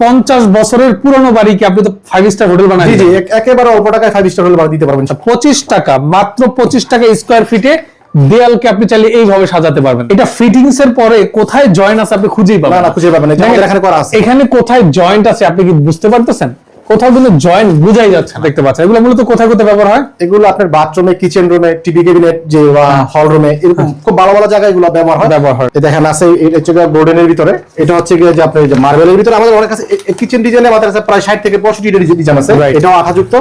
50 বছরের পুরনো বাড়িকে আপনি তো 5 স্টার হোটেল বানাই জি একেবারে অল্প টাকায় 5 স্টার হোটেল বানিয়ে দিতে পারবেন। 25 টাকা, মাত্র 25 টাকা স্কয়ার ফিটে দেয়ালকে আপনি চাইলে এইভাবে সাজাতে পারবেন। এটা ফিটিংস এর পরে কোথায় জয়েন্ট আছে আপনি খুঁজেই পাবেন না খুঁজে পাবেন না, এখানে করা আছে। এখানে কোথায় জয়েন্ট আছে আপনি কি বুঝতে পারতেছেন? কোথাও কিন্তু জয়েন্ট বুঝাই যাচ্ছে না। দেখতে পাচ্ছেন এগুলো মূলত কোথায় কোথায় ব্যবহার হয়? এগুলো আপনার বাথরুমে, কিচেন রুমে, টিভি ক্যাবিনেট যে হল রুমে, এরকম খুব ভালো ভালো জায়গায় এগুলো ব্যবহার হয়। দেখেন আছে এটা হচ্ছে গোল্ডেনের ভিতরে, এটা হচ্ছে গিয়ে যে আপনার যে মার্বেলের ভিতরে। আমাদের অনেক কাছে কিচেন ডিজাইনে আমাদের কাছে প্রায় 60 থেকে 65 ডিজাইন আছে। এটাও আঠাযুক্ত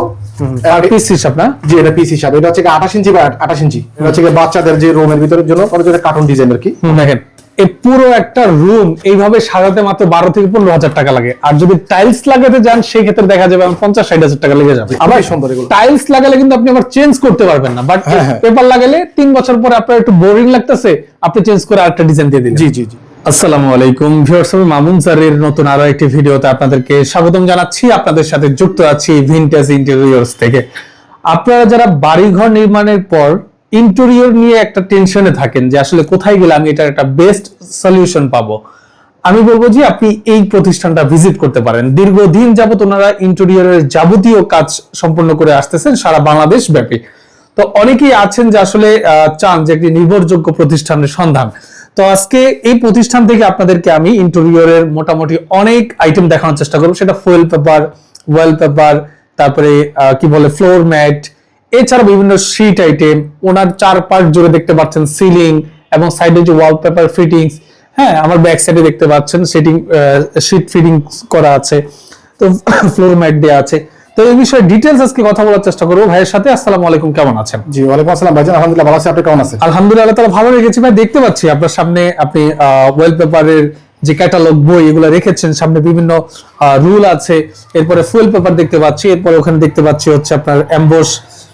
আর পিস হিসাব না? জি এটা পিস হিসাব। এটা হচ্ছে 28 ইঞ্চি বা 28 ইঞ্চি। এটা হচ্ছে বাচ্চাদের যে রুমের ভিতরের জন্য কার্টুন ডিজাইন আর কি। দেখেন এই পুরো একটা রুম এইভাবে সাজাতে মাত্র 12 থেকে 15 হাজার টাকা লাগে। আর যদি টাইলস লাগাতে যান সেই ক্ষেত্রে দেখা যাবে 50-60 হাজার টাকা লেগে যাবে। আবার সুন্দর এগুলো টাইলস লাগালে কিন্তু আপনি আবার চেঞ্জ করতে পারবেন না, বাট পেপার লাগালে 3 বছর পরে আপনার একটু বোরিং লাগতেছে, আপনি চেঞ্জ করে আরেকটা ডিজাইন দিয়ে দিলেন। জি আসসালামু আলাইকুম ভিউয়ার্স, আমি মামুন স্যারের নতুন আরো একটি ভিডিওতে আপনাদেরকে স্বাগতম জানাচ্ছি। আপনাদের সাথে যুক্ত আছি ভিনটেজ ইন্টেরিয়র্স থেকে। আপনারা যারা বাড়িঘর নির্মাণের পর ইন্টেরিয়র নিয়ে একটা টেনশনে থাকেন যে আসলে কোথায় গেলে আমি এটার একটা বেস্ট সলিউশন পাবো, আমি বলবো যে আপনি এই প্রতিষ্ঠানটা ভিজিট করতে পারেন। দীর্ঘদিন যাবত ওনারা ইন্টেরিয়রের যাবতীয় কাজ সম্পন্ন করে আসতেছেন সারা বাংলাদেশ ব্যাপী। তো অনেকেই আছেন যে আসলে চান যে একটি নির্ভরযোগ্য প্রতিষ্ঠানের সন্ধান। তো আজকে এই প্রতিষ্ঠান থেকে আপনাদেরকে আমি ইন্টেরিয়রের মোটামুটি অনেক আইটেম দেখানোর চেষ্টা করবো। সেটা ফুয়েল পেপার, ওয়াল পেপার, তারপরে কি বলে ফ্লোর ম্যাট, এছাড়া বিভিন্ন শীট আইটেম। ওনার 4 পার্ট জুড়ে দেখতে পাচ্ছেন সিলিং এবং সাইডে যে ওয়ালপেপার ফিটিংস। হ্যাঁ, আমার ব্যাক সাইডে দেখতে পাচ্ছেন শীট ফিটিংস করা আছে, তো ফ্লোর ম্যাট দেওয়া আছে। তো এই বিষয়ে ডিটেইলস আজকে কথা বলার চেষ্টা করব ভাইয়ের সাথে। আসসালামু আলাইকুম, কেমন আছেন? জি ওয়ালাইকুম আসসালাম ভাইজান, আলহামদুলিল্লাহ ভালো আছি। আপনি কেমন আছেন? আলহামদুলিল্লাহ, আল্লাহ তাআলা ভালো রেখেছে ভাই। দেখতে পাচ্ছি আপনার সামনে আপনি ওয়ালপেপারের যে ক্যাটালগ বই এগুলো রেখেছেন, সামনে বিভিন্ন রুল আছে, এরপরে ফুয়েল পেপার দেখতে পাচ্ছি, এরপরে ওখানে দেখতে পাচ্ছি হচ্ছে আপনার এমবস।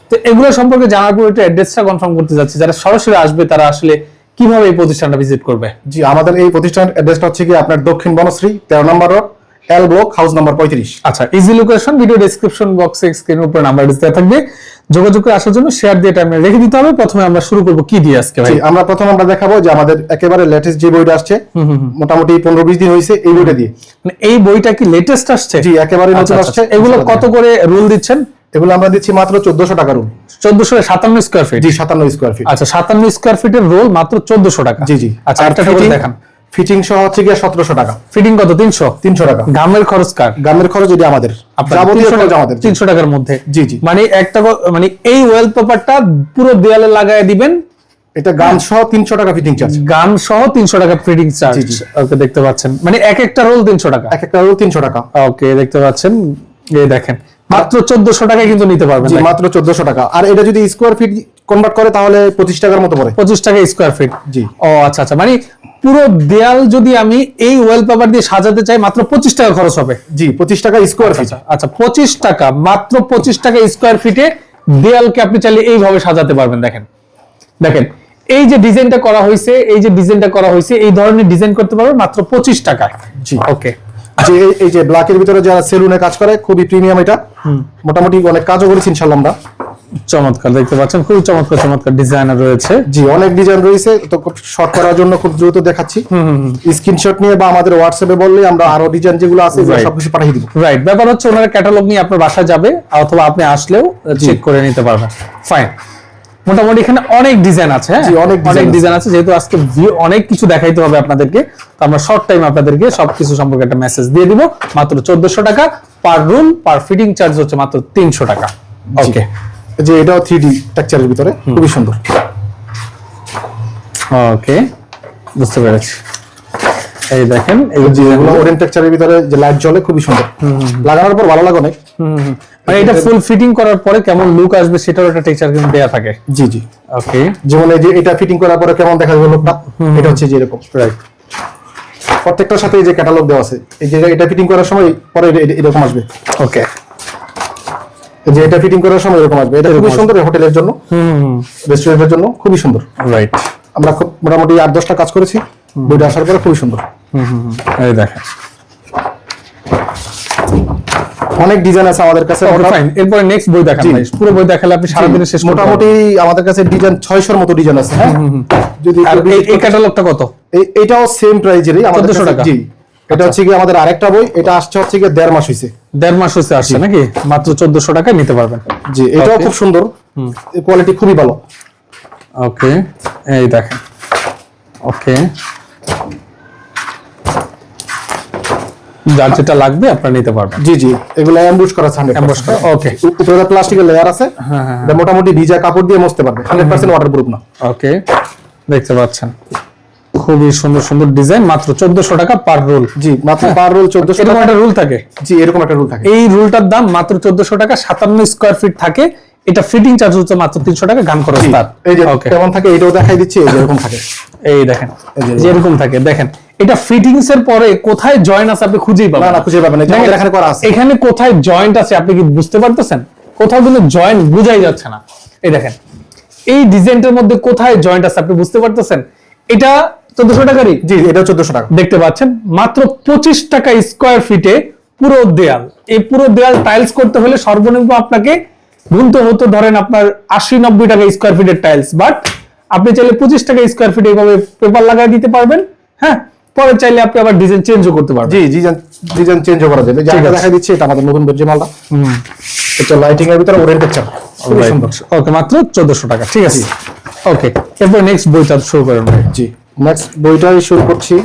তো এগুলো সম্পর্কে জানার পর একটু অ্যাড্রেসটা কনফার্ম করতে যাচ্ছি, যারা সরাসরি আসবে তারা আসলে কিভাবে এই প্রতিষ্ঠানটা ভিজিট করবে। জি আমাদের এই প্রতিষ্ঠানের অ্যাড্রেসটা হচ্ছে কি আপনার দক্ষিণ বনশ্রী 13 নম্বর road, L block, house number 35। আচ্ছা, ইজি লোকেশন ভিডিও ডেসক্রিপশন বক্সে স্ক্রিনের উপর নাম্বার দেওয়া থাকবে। যোগাযোগ করে আসার জন্য শেয়ার দিয়ে টাইমে রেখে দিতে হবে। প্রথমে আমরা শুরু করব কি দিয়ে আজকে ভাই? আমরা দেখাবো যে আমাদের একেবারে লেটেস্ট যে বইটা আসছে, মোটামুটি 15-20 দিন হয়েছে এই বইটা দিয়ে। মানে এই বইটা কি লেটেস্ট আসছে? জি একেবারে নতুন আসছে। এগুলো কত করে রুল দিচ্ছেন? এগুলো আমরা দিচ্ছি মাত্র 1400 টাকা রুল। 1457 স্কয়ার ফিট? জি 57 স্কয়ার ফিট। আচ্ছা, 57 স্কয়ার ফিটের রোল মাত্র 1400 টাকা। জি আচ্ছা, একটা করে দেখান। ফিটিং সহ হচ্ছে গিয়ে 1700 টাকা। ফিটিং কত? 300 টাকা। গামের খরচ কার? গামের খরচ যদি আমাদের, যাবতীয় খরচ আমাদের 300 টাকার মধ্যে। জি মানে একটা মানে এই ওয়ালপেপারটা পুরো দেয়ালে লাগায় দিবেন, এটা গান সহ 300 টাকা ফিটিং চার্জ। গান সহ 300 টাকা ফিটিং চার্জ। ওকে, দেখতে পাচ্ছেন মানে এক একটা রোল 300 টাকা। এক একটা রোল 300 টাকা। ওকে, দেখতে পাচ্ছেন। এই দেখেন মাত্র 1400 টাকায় কিন্তু নিতে পারবেন। জি মাত্র 1400 টাকা। আর এটা যদি স্কয়ার ফিট কনভার্ট করে তাহলে 25 টাকার মতো পড়ে। 25 টাকা স্কয়ার ফিট। জি। ও আচ্ছা, মানে পুরো দেয়াল যদি আমি এই ওয়ালপেপার দিয়ে সাজাতে চাই মাত্র 25 টাকা খরচ হবে। জি 25 টাকা স্কয়ার ফিট। আচ্ছা 25 টাকা, মাত্র 25 টাকা স্কয়ার ফিটে দেয়ালকে আপনি চাইলে এইভাবে সাজাতে পারবেন। দেখেন এই যে ডিজাইনটা করা হয়েছে, এই ধরনের ডিজাইন করতে পারবেন মাত্র 25 টাকায়। জি ওকে। যে এই যে ব্ল্যাকের ভিতরে যারা সেলুনে কাজ করে, খুবই প্রিমিয়াম এটা। মোটামুটি অনেক কাজও করেছি ইনশাআল্লাহ আমরা। চমৎকার, দেখতে পাচ্ছেন খুবই চমৎকার ডিজাইনার রয়েছে। জি অনেক ডিজাইন রয়েছে, তো শর্ট করার জন্য খুব দ্রুত দেখাচ্ছি। স্ক্রিনশট নিয়ে বা আমাদের হোয়াটসঅ্যাপে বললে আমরা আরো ডিজাইন যেগুলো আছে সবকিছু পাঠিয়ে দিব। রাইট, ব্যাপার হচ্ছে ওনারা ক্যাটালগ নিয়ে আপনার বাসায় যাবে অথবা আপনি আসলেও চেক করে নিতে পারবেন। ফাইন, মোটামুটি এখানে অনেক ডিজাইন আছে। হ্যাঁ, অনেক ডিজাইন আছে। যেহেতু আজকে অনেক কিছু দেখাইতে হবে আপনাদেরকে, তো আমরা শর্ট টাইম আপনাদেরকে সবকিছু সম্পর্কে একটা মেসেজ দিয়ে দিব। মাত্র 1400 টাকা পার রুম, পার ফিটিং চার্জ হচ্ছে মাত্র 300 টাকা। ওকে, যে এটাও 3D টেক্সচারের ভিতরে খুবই সুন্দর। ওকে, বুঝতে পেরেছি। এই দেখেন এই যে ওরেন টেক্সচারের ভিতরে যে লাইট জ্বলে, খুবই সুন্দর। লাগানোর পর ভালো লাগে অনেক। মানে এটা ফুল ফিটিং করার পরে কেমন লুক আসবে সেটার একটা টেক্সচার কিন্তু দেয়া থাকে। জি ওকে, যেমন এই যে এটা ফিটিং করার পরে কেমন দেখা যাবে লুকটা, এটা হচ্ছে যে এরকম। রাইট, প্রত্যেকটার সাথে এই যে ক্যাটালগ দেওয়া আছে। এই যে এটা ফিটিং করার সময় পরে এরকম আসবে। ওকে, যে এটা ফিটিং করার সময় এরকম আসবে। এটা খুবই সুন্দর হোটেলের জন্য, রেস্টুরেন্টের জন্য খুবই সুন্দর। রাইট, আমরা খুব মোটামুটি 8-10টা কাজ করেছি, বইটা আসার পরে খুবই সুন্দর। এই দেখেন অনেক ডিজাইন আছে আমাদের কাছে। এরপরে নেক্সট বই দেখান ভাই। পুরো বই দেখালে আপনি সারা দিনে শেষ করতে পারবেন। মোটামুটি আমাদের কাছে ডিজাইন 600 এর মতো ডিজাইন আছে। হ্যাঁ, যদি আর এই ক্যাটালগটা কত? এটাও সেম প্রাইজেরই আমাদের 1400 টাকা। জি, এটা হচ্ছে কি আমাদের আরেকটা বই, এটা আসছে হচ্ছে কি 1.5 মাস হইছে। 1.5 মাস হচ্ছে আসছে নাকি? মাত্র 1400 টাকায় নিতে পারবেন। জি, এটাও খুব সুন্দর, কোয়ালিটি খুবই ভালো। ওকে, এই দেখেন। ওকে, যার যেটা লাগবে আপনারা নিতে পারবেন। জি জি, এগুলো এমবুশ করা আছে, 100% ওকে, উপরে প্লাস্টিকের লেয়ার আছে। হ্যাঁ হ্যাঁ, এটা মোটামুটি ভিজা কাপড় দিয়ে মুছতে পারবে, 100% ওয়াটারপ্রুফ না। ওকে, দেখতে পাচ্ছেন খুবই সুন্দর সুন্দর ডিজাইন, মাত্র 1400 টাকা পার রোল। জি, মাত্র পার রোল 1400 এরকম টাকা। একটা রুল থাকে? জি, এরকম একটা রুল থাকে। এই রুলটার দাম মাত্র 1400 টাকা, 57 স্কয়ার ফিট থাকে। এটা ফিটিং চার্জ হচ্ছে মাত্র 300 টাকা, গান খরচ তার। এই যে ওকে, কেমন থাকে এটাও দেখাই দিচ্ছি, এই যে এরকম থাকে। এই দেখেন, যেরকম থাকে দেখেন। এটা ফিটিংস এর পরে কোথায় জয়েন্ট আছে আপনি খুঁজেই পাবেন না, খুঁজে পাবেন না, এটা আমাদের এখানে করা আছে। এখানে কোথায় জয়েন্ট আছে আপনি কি বুঝতে পারতেছেন? কোথাও কিন্তু জয়েন্ট বোঝাই যাচ্ছে না। এই দেখেন, এই ডিজাইনটার মধ্যে কোথায় জয়েন্ট আছে আপনি বুঝতে পারতেছেন? এটা 1400 টাকারই। জি, এটা 1400 টাকা। দেখতে পাচ্ছেন মাত্র 25 টাকা স্কয়ার ফিটে পুরো দেয়াল। এই পুরো দেয়াল টাইলস করতে হলে সর্বনিম্ন আপনাকে গুনতে হতো ধরেন আপনার 80-90 টাকা স্কয়ার ফিটের টাইলস, বাট আপনি চাইলে 25 টাকা স্কয়ার ফিটে এইভাবে পেপার লাগাই দিতে পারবেন। হ্যাঁ, পরে চাইলে আপনি আবার ডিজাইন চেঞ্জও করতে পারবেন। জি, ডিজাইন চেঞ্জও করা যাবে। যা দেখাই দিচ্ছি এটা আমাদের নতুন বেডরুম মালটা। এটা লাইটিং এর ভিতরে ওরিয়েন্টেড চাপ, খুব সুন্দর। ওকে, মাত্র 1400 টাকা। ঠিক আছে, ওকে, এরপর নেক্সট বইটা শুরু করেন ভাই। জি, নেক্সট বইটাই শুরু করছি।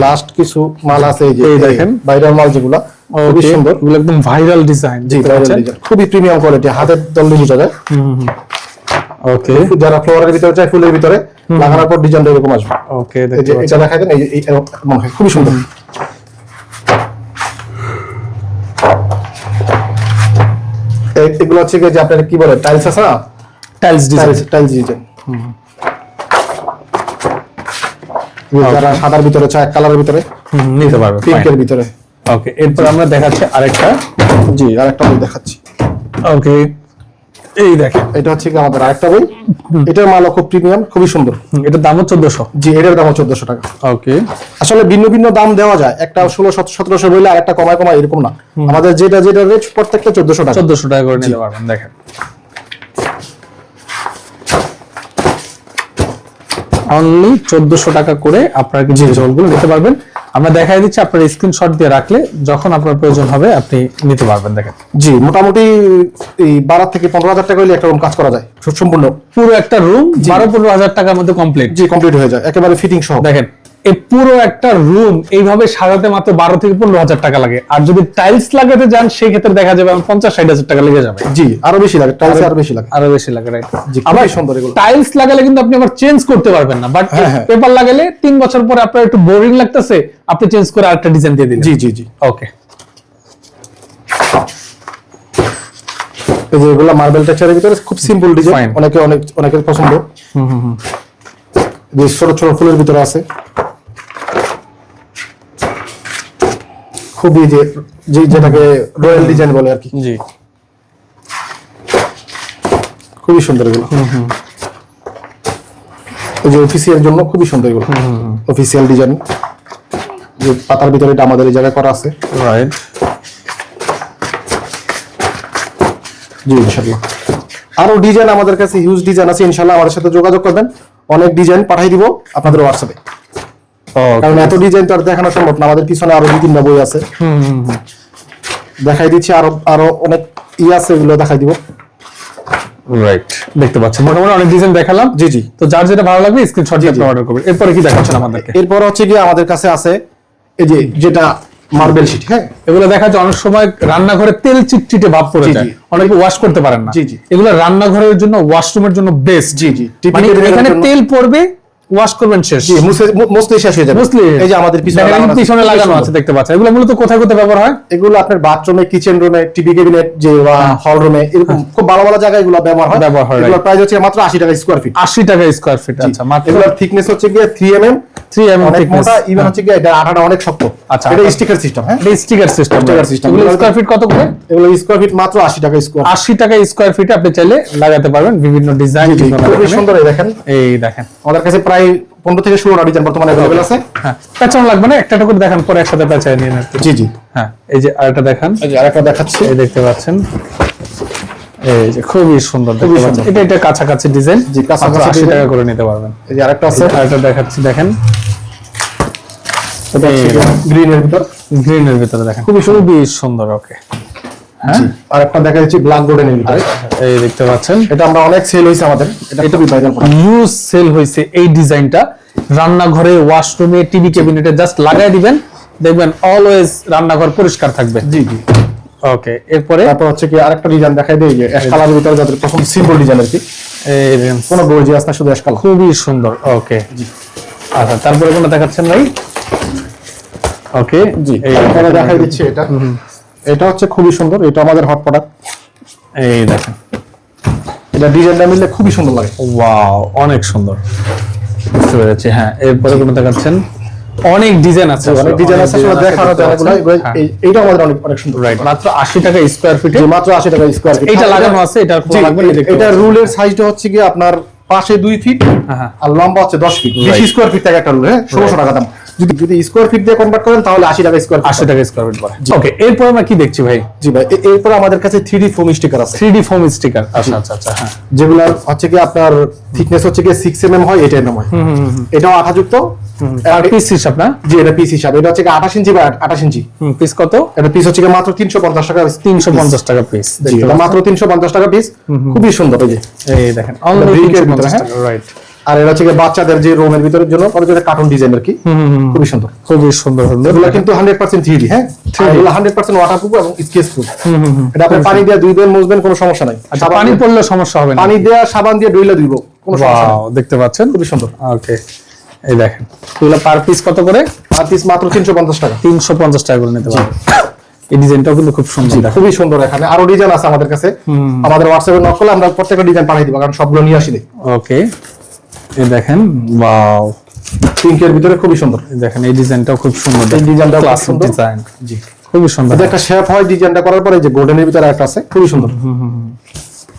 লাস্ট কিছু মাল আছে, এই যে এই দেখেন ভাইরাল মাল যেগুলো খুবই সুন্দর, এগুলো একদম ভাইরাল ডিজাইন। জি, ভাইরাল ডিজাইন, খুবই প্রিমিয়াম কোয়ালিটি, হাতের তললে বোঝা যায়। ওকে, যারা ফ্লোরের ভিতরে চাই, ফুলের ভিতরে লাগানোর পর ডিজাইনটা এরকম আসবে। ওকে, এই যে এটা দেখাই দেন, এই যে মনে হয় খুবই সুন্দর। এগুলো হচ্ছে কি যে আপনার কি বলে টাইলস আছে না, টাইলস ডিজাইন। Tiles design. যারা সাদার ভিতরে চায়, কালারের ভিতরে নিতে পারবে, পিঙ্কের ভিতরে। ওকে, এরপর আমরা দেখাচ্ছি আরেকটা। জি, আরেকটা বই দেখাচ্ছি। ওকে, এই দেখেন, এটা হচ্ছে কি আমাদের আরেকটা বই। এটার মালও খুব প্রিমিয়াম, খুবই সুন্দর। এটার দামও 1400। জি, এটার দাম 1400 টাকা। ওকে, আসলে ভিন্ন ভিন্ন দাম দেওয়া যায়, একটা 1600-1700 বইলে আর একটা কমায় এরকম না। আমাদের যেটা রেট প্রত্যেকটা 1400 টাকা। 1400 টাকা করে নিতে পারবেন। দেখেন, অনলি 1400 টাকা করে আপনারা কিছু জলগুলো নিতে পারবেন। আমরা দেখাই দিচ্ছি, আপনার স্ক্রিনশট দিয়ে রাখলে যখন আপনার প্রয়োজন হবে আপনি নিতে পারবেন। দেখেন, জি, মোটামুটি এই 12 থেকে 15,000 টাকা হলে একটা রুম কাজ করা যায় সম্পূর্ণ। পুরো একটা রুম 12-15 হাজার টাকার মধ্যে কমপ্লিট। জি, কমপ্লিট হয়ে যায় একেবারে ফিটিং সহ। দেখেন, এই পুরো একটা রুম এইভাবে সাজাতে মাত্র 12 থেকে 15 হাজার টাকা লাগে। আর যদি টাইলস লাগাতে যান সেই ক্ষেত্রে দেখা যাবে 50-60 হাজার টাকা লেগে যাবে। জি, আরো বেশি লাগে, টাইলস আরো বেশি লাগে, আরো বেশি লাগে, রাইট। জি, আবার খুবই সুন্দর এগুলো। টাইলস লাগালে কিন্তু আপনি আবার চেঞ্জ করতে পারবেন না, বাট পেপার লাগালে 3 বছর পরে আপনার একটু বোরিং লাগতেছে, আপনি চেঞ্জ করে আরেকটা ডিজাইন দিয়ে দিলেন। জি জি জি, ওকে, এই যে এগুলো মার্বেল টেক্সচারের ভিতরে খুব সিম্পল ডিজাইন, অনেকের পছন্দ। যে ছোট ছোট ফুলের ভিতরে আছে, খুবই যেটাকে রয়্যাল ডিজাইন বলে আর কি। জি, খুবই সুন্দর এগুলো। এই যে অফিসিয়াল জন্য খুবই সুন্দর এগুলো, অফিসিয়াল ডিজাইন। যে পাতার ভিতরে এটা আমাদের এই জায়গায় করা আছে, রাইট। জি, ইনশাআল্লাহ আরো ডিজাইন আমাদের কাছে হিউজ ডিজাইন আছে। ইনশাআল্লাহ আমাদের সাথে যোগাযোগ করবেন, অনেক ডিজাইন পাঠাই দিব আপনাদের হোয়াটসঅ্যাপে। কারণ এত ডিজাইন তো আর দেখানো সম্ভব না, আমাদের পিছনে আরো 2-3টা বই আছে, দেখাই দিচ্ছি। আরো অনেক আছে, এগুলো দেখাই দিব। রাইট, দেখতে পাচ্ছেন মোটামুটি অনেক ডিজাইন দেখালাম। জি জি, তো যার যেটা ভালো লাগবে স্ক্রিনশট দিয়ে আপনি অর্ডার করবেন। এরপরে কি দেখাচ্ছেন আমাদেরকে? এরপর হচ্ছে কি আমাদের কাছে আছে এই যে যেটা মার্বেল শীট। হ্যাঁ, এগুলো দেখা যায় অনেক সময় রান্নাঘরে তেল চিটচিটে ভাব পড়ে যায়, অনেকে ওয়াশ করতে পারেন না। জি জি, এগুলো রান্নাঘরের জন্য, ওয়াশরুমের জন্য বেস্ট। জি জি, মানে এখানে তেল পড়বে, ওয়াশ করবেন, শেষ। জি, মুছলে শেষ হয়ে যাবে। এই যে আমাদের পিছনে লাগানো আছে, দেখতে পাচ্ছেন। এগুলো মূলত কোথায় কোথায় ব্যবহার হয়? এগুলো আপনার বাথরুমে, কিচেন রুমে, টিভি ক্যাবিনেট যে বা হল রুমে, এরকম খুব ভালো ভালো জায়গায় এগুলো ব্যবহার হয়। এগুলোর প্রাইস হচ্ছে মাত্র 80 টাকা স্কয়ার ফিট। 80 টাকা স্কয়ার ফিট। আচ্ছা, মাত্র। এগুলোর থিকনেস হচ্ছে গিয়ে 3 mm, 3 mm অনেক থিকনেস। মোটা, ইভেন হচ্ছে গিয়ে এটা আঠাটা অনেক শক্ত। আচ্ছা, এটা স্টিকার সিস্টেম। হ্যাঁ, এটা স্টিকার সিস্টেম। এগুলো স্কয়ার ফিট কত করে? এগুলো স্কয়ার ফিট মাত্র 80 টাকা স্কয়ার। 80 টাকা স্কয়ার ফিটে আপনি চাইলে লাগাতে পারবেন বিভিন্ন ডিজাইন। খুবই সুন্দর। এই দেখেন, এই দেখেন, আমাদের কাছে প্রায় 15 থেকে 16টা ডিজাইন বর্তমানে अवेलेबल আছে। হ্যাঁ, পেছন লাগবে না, একটা করে দেখান, পরে একসাথে পেঁচায় নিয়ে নেন। জি জি, হ্যাঁ, এই যে আরেকটা দেখান। এই যে আরেকটা দেখাচ্ছি, এই দেখতে পাচ্ছেন, এই যে খুবই সুন্দর দেখতে পাচ্ছেন। এটা কাছাকাছি ডিজাইন। জি, কাছাকাছি 80 টাকা করে নিতে পারবেন। এই যে আরেকটা আছে, আরেকটা দেখাচ্ছি, দেখেন। এটা গ্রিন এর ভিতর। গ্রিনের ভিতরে দেখেন, খুবই সুন্দর। ওকে, হ্যাঁ, আর একটা দেখা যাচ্ছে ব্ল্যাক গোল্ডেনের ভিতরে, এই দেখতে পাচ্ছেন, এটা আমরা অনেক সেল হইছে আমাদের, এটা খুবই ভাইরাল প্রোডাক্ট, ইউজ সেল হইছে এই ডিজাইনটা। রান্নাঘরে, ওয়াশরুমে, টিভি ক্যাবিনেটে জাস্ট লাগাই দিবেন, দেখবেন অলওয়েজ রান্নাঘর পরিষ্কার থাকবে। জি জি। ওকে, এরপরে তারপর হচ্ছে কি আরেকটা ডিজাইন দেখাই দেই, যে অ্যাশ কালারের ভিতরে যাদের প্রথম সিম্পল ডিজাইন আর কি, এই কোনো গর্জিয়াস না, শুধু অ্যাশ কালার, খুবই সুন্দর। ওকে, আচ্ছা, তারপরে কোনটা দেখাচ্ছেন ভাই? ওকে, জি, এটা দেখাই দিচ্ছি। এটা হচ্ছে খুবই সুন্দর, এটা আমাদের হট প্রোডাক্ট। এই দেখেন, এটা ডিজাইনটা মিললে খুবই সুন্দর লাগে। ওয়াও, অনেক সুন্দর, বুঝতে পেরেছি। হ্যাঁ, এরপরে কোনটা দেখাচ্ছেন? অনেক ডিজাইন আছে, অনেক ডিজাইন আছে, সেটা দেখানো যায় না। এইটা আমাদের অনেক সুন্দর, রাইট, মাত্র 80 টাকা স্কয়ার ফিটে, মাত্র 80 টাকা স্কয়ার ফিট। এটা লাগানো আছে, এটা খোলা লাগবে না। এটা রুলের সাইজটা হচ্ছে কি আপনার পাশে 2 ফিট আর লম্বা হচ্ছে 10 ফিট, 20 স্কয়ার ফিট থেকে একটা রুল, হ্যাঁ, 1600 টাকা দাম। যদি স্কয়ার ফিট দিয়ে কনভার্ট করেন তাহলে 80 টাকা স্কয়ার ফিট, 80 টাকা স্কয়ার ফিট পড়ে। ওকে, এরপর আমরা কি দেখছি ভাই? জি ভাই, এরপর আমাদের কাছে 3D ফোম স্টিকার আছে। 3D ফোম স্টিকার, আচ্ছা আচ্ছা আচ্ছা, হ্যাঁ, যেগুলো হচ্ছে কি আপনার থিকনেস হচ্ছে কি 6 mm হয়, 8 mm হয়। এটাও আঠাযুক্ত, আর পিস হিসাব না? জি, এটা পিস হিসাব। এটা হচ্ছে কি 28 ইঞ্চি বা 28 ইঞ্চি। পিস কত? এটা পিস হচ্ছে কি মাত্র 350 টাকা। 350 টাকা পিস, জি, এটা মাত্র 350 টাকা পিস, খুবই সুন্দর। এই যে এই দেখেন, অলরেডি ব্রিকের ভিতরে, হ্যাঁ, রাইট। আর এটা হচ্ছে কি বাচ্চাদের যে রুমের ভিতরের জন্য কার্টুন ডিজাইন আর কি, খুবই সুন্দর, খুবই সুন্দর। এগুলো কিন্তু 100% 3D, হ্যাঁ, এগুলো 100% ওয়াটারপ্রুফ এবং স্কেচ প্রুফ। এটা আপনি পানি দিয়ে ধুইবেন, মুছবেন, কোনো সমস্যা নাই। আচ্ছা, পানি পড়লে সমস্যা হবে না? পানি দেয়া সাবান দিয়ে ধুইলে ধুইব, কোনো সমস্যা নাই। ওয়াও, দেখতে পাচ্ছেন, খুবই সুন্দর। ওকে, এই দেখেন, এগুলো পার পিস কত করে? পার পিস মাত্র 350 টাকা। 350 টাকা করে নিতে পারবেন। এই ডিজাইনটাও কিন্তু খুব সুন্দর, খুবই সুন্দর। এখানে আরো ডিজাইন আছে আমাদের কাছে, আমাদের হোয়াটসঅ্যাপে নক করলে আমরা প্রত্যেকটা ডিজাইন পাঠিয়ে দিব, কারণ সবগুলো নিয়ে আসি। ওকে, এই দেখেন, ওয়াও, পিঙ্কের ভিতরে খুবই সুন্দর। এই দেখেন, এই ডিজাইনটাও খুব সুন্দর, এই ডিজাইনটাও ক্লাস সুন্দর ডিজাইন, জি, খুবই সুন্দর। এটা একটা শেপ হয়, ডিজাইনটা করার পরে যে গোল্ডেনের ভিতরে একটা আছে, খুবই সুন্দর,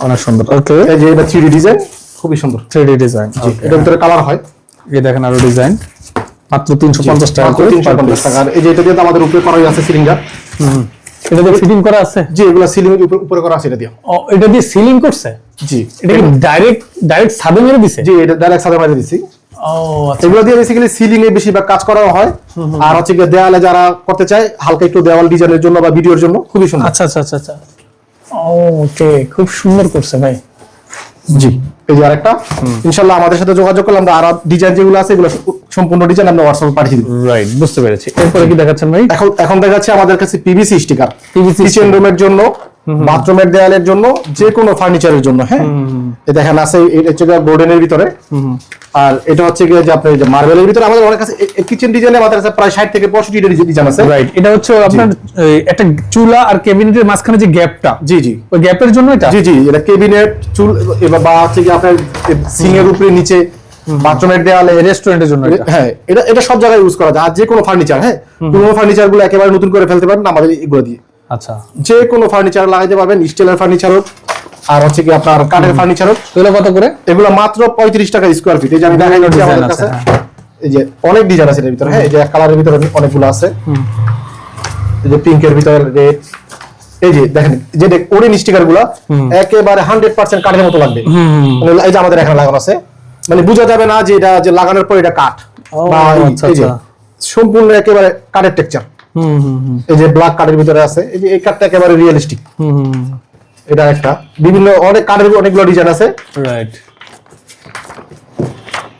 অনেক সুন্দর। ওকে, এই যে এটা 3D ডিজাইন, খুবই সুন্দর, 3D ডিজাইন। এটার ভিতরে কালার হয়। এই দেখেন, আরো ডিজাইন, মাত্র 350 টাকা করে, 350 টাকা। আর এই যে এটা দিয়ে তো আমাদের উপরে করাই আছে সিলিংটা, এটা দিয়ে ফিটিং করা আছে। জি, এগুলো সিলিং এর উপরে করা আছে এটা দিয়ে। ও, এটা দিয়ে সিলিং করছে? জি, এটা কি ডাইরেক্ট ছাদে মেরে দিছে? জি, এটা ডাইরেক্ট সাদা মাঝে দিছি। ও আচ্ছা, এগুলো দিয়ে বেসিক্যালি সিলিং এ বেশিরভাগ কাজ করা হয়। আর হচ্ছে কি দেওয়ালে যারা করতে চায় হালকা একটু দেওয়াল ডিজাইনের জন্য বা ভিডিওর জন্য, খুবই সুন্দর। আচ্ছা আচ্ছা আচ্ছা আচ্ছা, ওকে, খুব সুন্দর করছে ভাই। জি, এই যে আরেকটা, ইনশাআল্লাহ আমাদের সাথে যোগাযোগ করলে আমরা আর ডিজাইন যেগুলো আছে এগুলো সম্পূর্ণ ডিজাইন আমরা হোয়াটসঅ্যাপে পাঠিয়ে দিব। রাইট, বুঝতে পেরেছি। এরপরে কি দেখাচ্ছেন ভাই? এখন দেখাচ্ছে আমাদের কাছে পিভিসি স্টিকার, পিভিসি কিচেন রুমের জন্য, বাথরুমের দেওয়ালের জন্য, যে কোনো ফার্নিচারের জন্য, হ্যাঁ। এই দেখেন আছে, এটা হচ্ছে গোল্ডেনের ভিতরে, আর এটা হচ্ছে কি যে আপনার যে মার্বেলের ভিতরে আমাদের অনেক কাছে কিচেন ডিজাইনে আমাদের কাছে প্রায় 60 থেকে 65টা ডিজাইন আছে। রাইট, এটা হচ্ছে আপনার একটা চুলা আর ক্যাবিনেটের মাঝখানে যে গ্যাপটা, জি জি, ওই গ্যাপের জন্য এটা। জি জি, এটা ক্যাবিনেট, চুল বা হচ্ছে কি আপনার সিং এর উপরে, নিচে, বাথরুমের দেওয়ালে, রেস্টুরেন্টের জন্য এটা। হ্যাঁ, এটা সব জায়গায় ইউজ করা যায়। আর যে কোনো ফার্নিচার, হ্যাঁ, পুরোনো ফার্নিচার গুলো একেবারে নতুন করে ফেলতে পারেন আমাদের এগুলো দিয়ে। আচ্ছা, যে কোনো ফার্নিচার লাগাইতে পারবেন, স্টিলের ফার্নিচার হোক আর হচ্ছে কি আপনার কাঠের ফার্নিচার হোক। এগুলো কত করে? এগুলো মাত্র 35 টাকা স্কয়ার ফিট। এই যে আমি দেখাই দিচ্ছি আমাদের কাছে, এই যে অনেক ডিজাইন আছে এর ভিতরে, হ্যাঁ, এই যে কালারের ভিতরে অনেকগুলো আছে। এই যে পিঙ্কের ভিতরে রেড, এই যে দেখেন যে ওরেন স্টিকার গুলা একেবারে 100% কাঠের মতো লাগবে। এই যে আমাদের এখানে লাগানো আছে, মানে বোঝা যাবে না যে এটা যে লাগানোর পর এটা কাঠ, বা এই যে সম্পূর্ণ একেবারে কাঠের টেক্সচার। এই যে ব্ল্যাক কাঠের ভিতরে আছে, এই যে এই কাঠটা একেবারে রিয়েলিস্টিক। এটা একটা বিভিন্ন অনেক কাঠের অনেকগুলো ডিজাইন আছে। রাইট,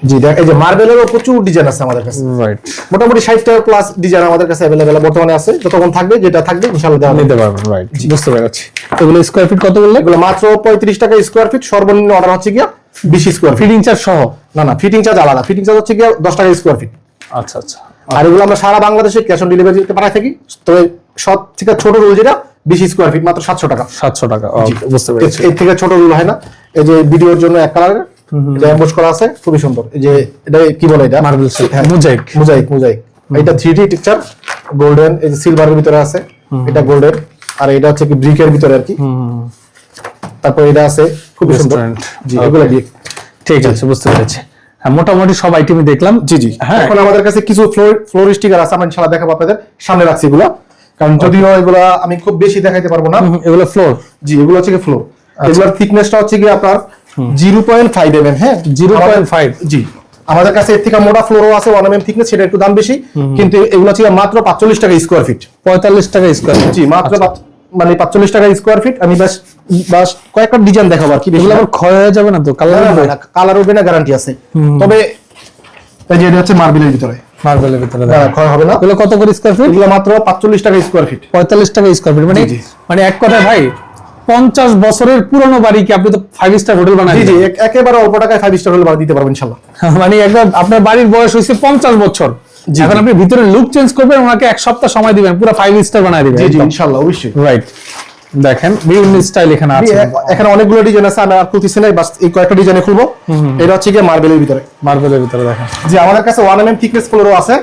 জি, দেখ এই যে মার্বেলেরও প্রচুর ডিজাইন আছে আমাদের কাছে। রাইট, মোটামুটি 60টা প্লাস ডিজাইন আমাদের কাছে अवेलेबल বর্তমানে আছে। যতক্ষণ থাকবে, যেটা থাকবে ইনশাআল্লাহ দেওয়া নিতে পারবেন। রাইট, বুঝতে পেরেছি। এগুলো স্কয়ার ফিট কত বললে? এগুলো মাত্র 35 টাকা স্কয়ার ফিট, সর্বনিম্ন অর্ডার হচ্ছে গিয়া 20 স্কয়ার ফিট। ফিটিং চার্জ সহ? না না, ফিটিং চার্জ আলাদা। ফিটিং চার্জ হচ্ছে গিয়া 10 টাকা স্কয়ার ফিট। আচ্ছা আচ্ছা, আর এগুলো আমরা সারা বাংলাদেশে ক্যাশ অন ডেলিভারিতে পাঠাই থাকি। তবে সব থেকে ছোট রুল যেটা 20 স্কয়ার ফিট মাত্র 700 টাকা। 700 টাকা, বুঝতে পেরেছি। এর থেকে ছোট রুল হয় না। এই যে ভিডিওর জন্য এক কালারের এটা এমবোস করা আছে, খুবই সুন্দর। এই যে এটা কি বলে, এটা মার্বেল মোজাইক। মোজাইক। এটা 3D টেক্সচার, গোল্ডেন, এই যে সিলভারের ভিতরে আছে, এটা গোল্ডেন, আর এটা হচ্ছে কি ব্রিকের ভিতরে আর কি। তারপর এটা আছে খুবই সুন্দর। জি, এগুলো দিয়ে ঠিক আছে, বুঝতে পেরেছি। হ্যাঁ, মোটামুটি সব আইটেমই দেখলাম। জি জি। হ্যাঁ, এখন আমাদের কাছে কিছু ফ্লোর স্টিকার আছে, আমরা ইনশাআল্লাহ দেখাবো আপনাদের সামনে রাখছি এগুলো, কারণ যদিও এগুলা আমি খুব বেশি দেখাইতে পারবো না। এগুলো ফ্লোর? জি, এগুলো হচ্ছে কি ফ্লোর। এগুলোর থিকনেসটা হচ্ছে কি আপনার 0.5 mm, হ্যাঁ, 0.5। জি, আমাদের কাছে এর থেকে মোটা ফ্লোরও আছে 1 mm থিকনেস, সেটা একটু দাম বেশি, কিন্তু এগুলো হচ্ছে মাত্র 45 টাকা স্কয়ার ফিট। 45 টাকা স্কয়ার ফিট, জি মাত্র মানে 45 টাকা স্কয়ার ফিট। আমি বাস কয়েকটা ডিজাইন দেখাবো আর কি, এগুলো আবার ক্ষয় হয়ে যাবে না তো? কালার হবে না, গ্যারান্টি আছে। তবে এই যে এটা হচ্ছে মার্বেলের ভিতরে, মার্বেলের ভিতরে ক্ষয় হবে না। এগুলো কত করে স্কয়ার ফিট? এগুলো মাত্র 45 টাকা স্কয়ার ফিট। 45 টাকা স্কয়ার ফিট, মানে মানে এক কথায় ভাই 50 বছরের পুরনো বাড়িকে আপনি তো 5 স্টার হোটেল বানাই জি জি, একেবারে অল্প টাকায় 5 স্টার হোটেল বানিয়ে দিতে পারবেন ইনশাআল্লাহ। মানে একবার আপনার বাড়ির বয়স হইছে 50 বছর, এখন আপনি ভিতরে লুক চেঞ্জ করবেন, ওনাকে এক সপ্তাহ সময় দিবেন, পুরো 5 স্টার বানাই দিবেন। জি জি ইনশাআল্লাহ, অবশ্যই। রাইট, দেখেন বিভিন্ন স্টাইল এখানে আছে, এখানে অনেকগুলো ডিজাইন আছে, আমি আর খুলতেছি না, বাস এই কয়েকটা ডিজাইনে খুলবো। এটা হচ্ছে কি মার্বেলের ভিতরে, মার্বেলের ভিতরে দেখেন। জি আমাদের কাছে 1 mm থিকনেস ফ্লোরও আছে,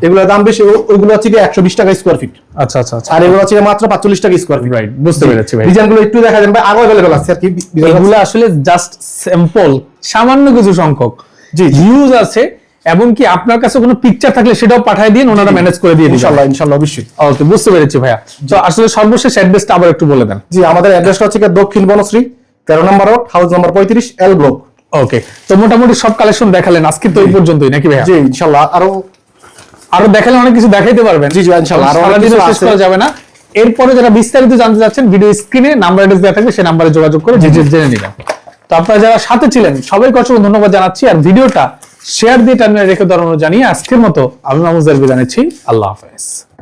এগুলোর দাম বেশি, ওইগুলো হচ্ছে কি 120 টাকা স্কয়ার ফিট। আচ্ছা আচ্ছা আচ্ছা, আর এগুলো হচ্ছে মাত্র 45 টাকা স্কয়ার ফিট। রাইট, বুঝতে পেরেছি ভাই। ডিজাইনগুলো একটু দেখা যান ভাই, আগে अवेलेबल আছে আর কি। এগুলো আসলে জাস্ট স্যাম্পল, সামান্য কিছু সংখ্যক, জি ইউজ আছে, এবং কি আপনার কাছে কোনো পিকচার থাকলে সেটাও পাঠিয়ে দিন, ওনারা ম্যানেজ করে দিয়ে দিবেন ইনশাআল্লাহ ইনশাআল্লাহ, অবশ্যই। ওকে, বুঝতে পেরেছি ভাইয়া। তো আসলে সর্বশেষ অ্যাড্রেসটা আবার একটু বলে দেন। জি আমাদের অ্যাড্রেসটা হচ্ছে দক্ষিণ বনশ্রী 13 নম্বর road, house number 35, L block. Okay, তো মোটামুটি সব কালেকশন দেখালেন আজকে তো এই পর্যন্তই নাকি ভাইয়া? জি ইনশাআল্লাহ, আরো দেখালে অনেক কিছু দেখাইতে পারবেন। জি জি ইনশাআল্লাহ, আরো অনেক কিছু শেষ করা যাবে না। এরপরে যারা বিস্তারিত জানতে চাচ্ছেন, ভিডিও স্ক্রিনে নাম্বার অ্যাড্রেস দেওয়া থাকবে, সেই নাম্বারে যোগাযোগ করে ডিটেইলস জেনে নেবেন। তো আপনারা যারা সাথে ছিলেন সবাইকে অসংখ্য ধন্যবাদ জানাচ্ছি, আর ভিডিওটা শেয়ার দিয়ে টার্মিনাল রেখে দেওয়ার অনুরোধ জানিয়ে আজকের মতো আমি মামুন জারবি জানাচ্ছি আল্লাহ হাফেজ।